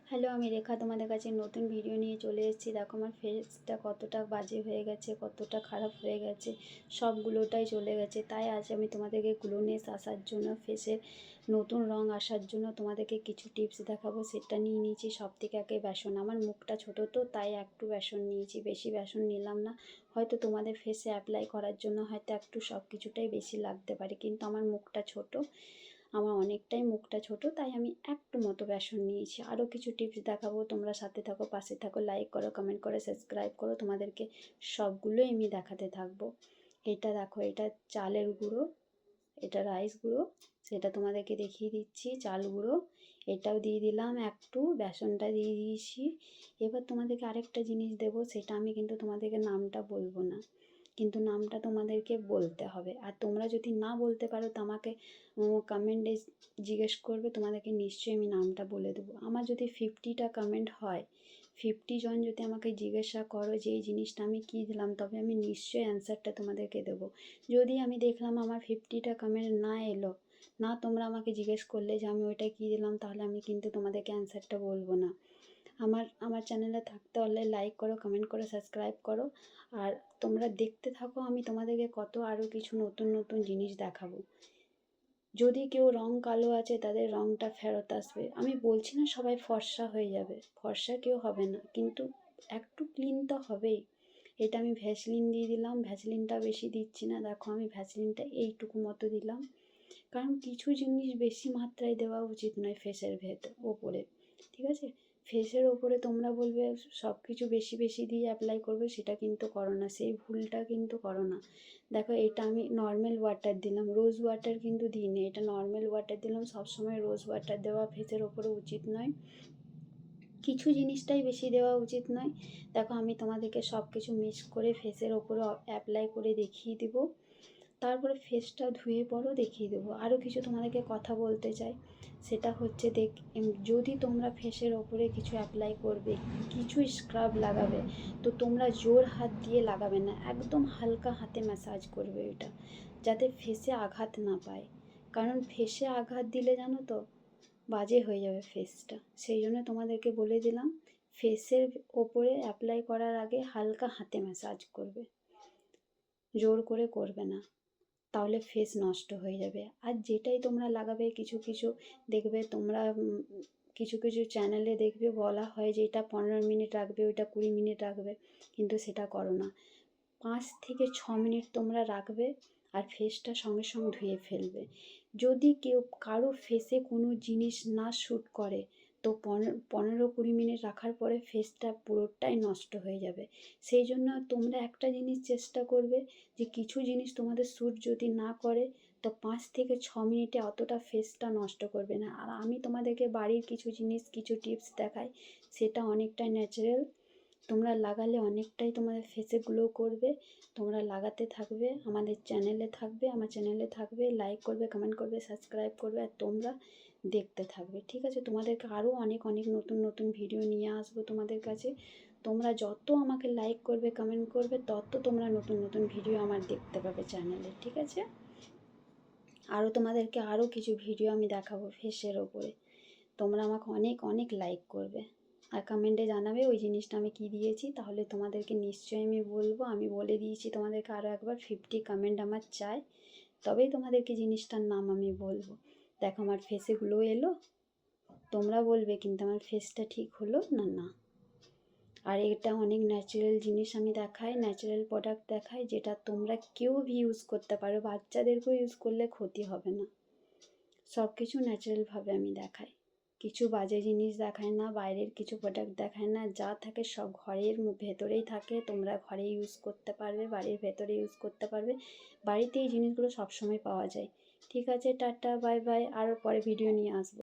Hello, আমি রেখা তোমাদের কাছে নতুন ভিডিও নিয়ে চলে এসেছি। দেখো আমার ফেসটা কতটা বাজে হয়ে গেছে, কতটা খারাপ হয়ে গেছে, সবগুলোটাই চলে গেছে। তাই আজ আমি তোমাদেরকে গ্লোনেস আসার জন্য, ফেসের নতুন রং আসার জন্য তোমাদেরকে কিছু টিপস দেখাবো। সেটা নিয়ে নিয়েছি সবথেকে আগে বেসন। আমার মুখটা ছোটো তো তাই একটু বেসন নিয়েছি, বেশি বেসন নিলাম না। হয়তো তোমাদের ফেসে অ্যাপ্লাই করার জন্য হয়তো একটু সব কিছুটাই বেশি লাগতে পারে, কিন্তু আমার মুখটা ছোটো, আমার অনেকটাই মুখটা ছোট, তাই আমি একটু মতো বেসন নিয়েছি। আরও কিছু টিপস দেখাবো, তোমরা সাথে থাকো, পাশে থাকো, লাইক করো, কমেন্ট করো, সাবস্ক্রাইব করো। তোমাদেরকে সবগুলোই আমি দেখাতে থাকবো। এটা দেখো, এটা চালের গুঁড়ো, এটা রাইস গুঁড়ো, সেটা তোমাদেরকে দেখিয়ে দিচ্ছি। চাল গুঁড়ো এটাও দিয়ে দিলাম, একটু বেসনটা দিয়ে দিয়েছি। এবার তোমাদেরকে আরেকটা জিনিস দেবো, সেটা আমি কিন্তু তোমাদেরকে নামটা বলবো না, কিন্তু নামটা তোমাদেরকে বলতে হবে। আর তোমরা যদি না বলতে পারো তো আমাকে কমেন্টে জিজ্ঞেস করবে, তোমাদেরকে নিশ্চয়ই আমি নামটা বলে দেবো। আমার যদি 50টা কমেন্ট হয়, 50 জন যদি আমাকে জিজ্ঞাসা করো যে এই জিনিসটা আমি কী দিলাম, তবে আমি নিশ্চয়ই অ্যান্সারটা তোমাদেরকে দেবো। যদি আমি দেখলাম আমার 50টা কমেন্ট না এলো, না তোমরা আমাকে জিজ্ঞেস করলে যে আমি ওইটা কী দিলাম, তাহলে আমি কিন্তু তোমাদেরকে অ্যান্সারটা বলবো না। আমার চ্যানেলে থাকতে হলে লাইক করো, কমেন্ট করো, সাবস্ক্রাইব করো। আর তোমরা দেখতে থাকো, আমি তোমাদেরকে কত আরও কিছু নতুন নতুন জিনিস দেখাবো। যদি কেউ রং কালো আছে তাদের রংটা ফেরত আসবে। আমি বলছি না সবাই ফর্সা হয়ে যাবে, ফর্সা কেউ হবে না, কিন্তু একটু ক্লিন তো হবেই। এটা আমি ভ্যাসলিন দিয়ে দিলাম, ভ্যাসলিনটা বেশি দিচ্ছি না। দেখো আমি ভ্যাসলিনটা এইটুকু মতো দিলাম, কারণ কিছু জিনিস বেশি মাত্রায় দেওয়া উচিত নয় ফেসের ওপরে, ঠিক আছে? ফেসের ওপরে তোমরা বলবে সব কিছু বেশি বেশি দিয়ে অ্যাপ্লাই করবে, সেটা কিন্তু করো না, সেই ভুলটা কিন্তু করো না। দেখো এটা আমি নর্মাল ওয়াটার দিলাম, রোজ ওয়াটার কিন্তু দিইনি, এটা নর্মাল ওয়াটার দিলাম। সবসময় রোজ ওয়াটার দেওয়া ফেসের ওপরে উচিত নয়, কিছু জিনিসটাই বেশি দেওয়া উচিত নয়। দেখো আমি তোমাদেরকে সব কিছু মিক্স করে ফেসের ওপরে অ্যাপ্লাই করে দেখিয়ে দেবো, তারপরে ফেসটা ধুয়ে পরও দেখিয়ে দেবো। আরও কিছু তোমাদেরকে কথা বলতে চাই, সেটা হচ্ছে যদি তোমরা ফেসের ওপরে কিছু অ্যাপ্লাই করবে, কিছু স্ক্রাব লাগাবে, তো তোমরা জোর হাত দিয়ে লাগাবে না, একদম হালকা হাতে ম্যাসাজ করবে এটা, যাতে ফেসে আঘাত না পায়। কারণ ফেসে আঘাত দিলে জানো তো বাজে হয়ে যাবে ফেসটা। সেই জন্য তোমাদেরকে বলে দিলাম, ফেসের ওপরে অ্যাপ্লাই করার আগে হালকা হাতে ম্যাসাজ করবে, জোর করে করবে না, তাহলে ফেস নষ্ট হয়ে যাবে। আর যেটাই তোমরা লাগাবে, কিছু কিছু দেখবে তোমরা, কিছু কিছু চ্যানেলে দেখবে বলা হয় যে এটা 15 মিনিট রাখবে, ওইটা 20 মিনিট রাখবে, কিন্তু সেটা করো না। 5 থেকে 6 মিনিট তোমরা রাখবে আর ফেসটা সঙ্গে সঙ্গে ধুয়ে ফেলবে। যদি কারো ফেসে কোনো জিনিস না শ্যুট করে, তো 15-20 মিনিট রাখার পরে ফেসটা পুরোটাই নষ্ট হয়ে যাবে। সেই জন্য তোমরা একটা জিনিস চেষ্টা করবে, যে কিছু জিনিস তোমাদের শ্যুট যদি না করে, তো 5 থেকে 6 মিনিটে অতটা ফেসটা নষ্ট করবে না। আর আমি তোমাদেরকে বাড়ির কিছু জিনিস, কিছু টিপস দেখাই, সেটা অনেকটাই ন্যাচারাল, তোমরা লাগালে অনেকটাই তোমাদের ফেসে গ্লো করবে। তোমরা লাগাতে থাকবে, আমাদের চ্যানেলে থাকবে, আমার চ্যানেলে থাকবে, লাইক করবে, কমেন্ট করবে, সাবস্ক্রাইব করবে, আর তোমরা দেখতে থাকবে, ঠিক আছে? তোমাদেরকে আরও অনেক অনেক নতুন নতুন ভিডিও নিয়ে আসবো তোমাদের কাছে। তোমরা যত আমাকে লাইক করবে, কমেন্ট করবে, তত তোমরা নতুন নতুন ভিডিও আমার দেখতে পাবে চ্যানেলে, ঠিক আছে? আরও তোমাদেরকে আরও কিছু ভিডিও আমি দেখাবো ফেসের ওপরে। তোমরা আমাকে অনেক অনেক লাইক করবে আর কমেন্টে জানাবে ওই জিনিসটা আমি কী দিয়েছি, তাহলে তোমাদেরকে নিশ্চয়ই আমি বলবো। আমি বলে দিয়েছি তোমাদেরকে, আরও একবার 50 কমেন্ট আমার চাই, তবেই তোমাদেরকে জিনিসটার নাম আমি বলবো। দেখো আমার ফেসে গ্লো এলো, তোমরা বলবে কিন্তু আমার ফেসটা ঠিক হলো না, না। আর এটা অনেক ন্যাচারাল জিনিস আমি দেখাই, ন্যাচারাল প্রোডাক্ট দেখাই, যেটা তোমরা কেউ ইউজ করতে পারো, বাচ্চাদেরকেও ইউজ করলে ক্ষতি হবে না। সব কিছু ন্যাচারালভাবে আমি দেখাই, কিছু বাজে জিনিস দেখায় না, বাইরের কিছু প্রোডাক্ট দেখায় না, যা থাকে সব ঘরের ভেতরেই থাকে, তোমরা ঘরে ইউজ করতে পারবে, বাড়ির ভেতরে ইউজ করতে পারবে, বাড়িতে এই জিনিসগুলো সবসময় পাওয়া যায়। ঠিক আছে, টাটা, বাই বাই, আর পরে ভিডিও নিয়ে আসবো।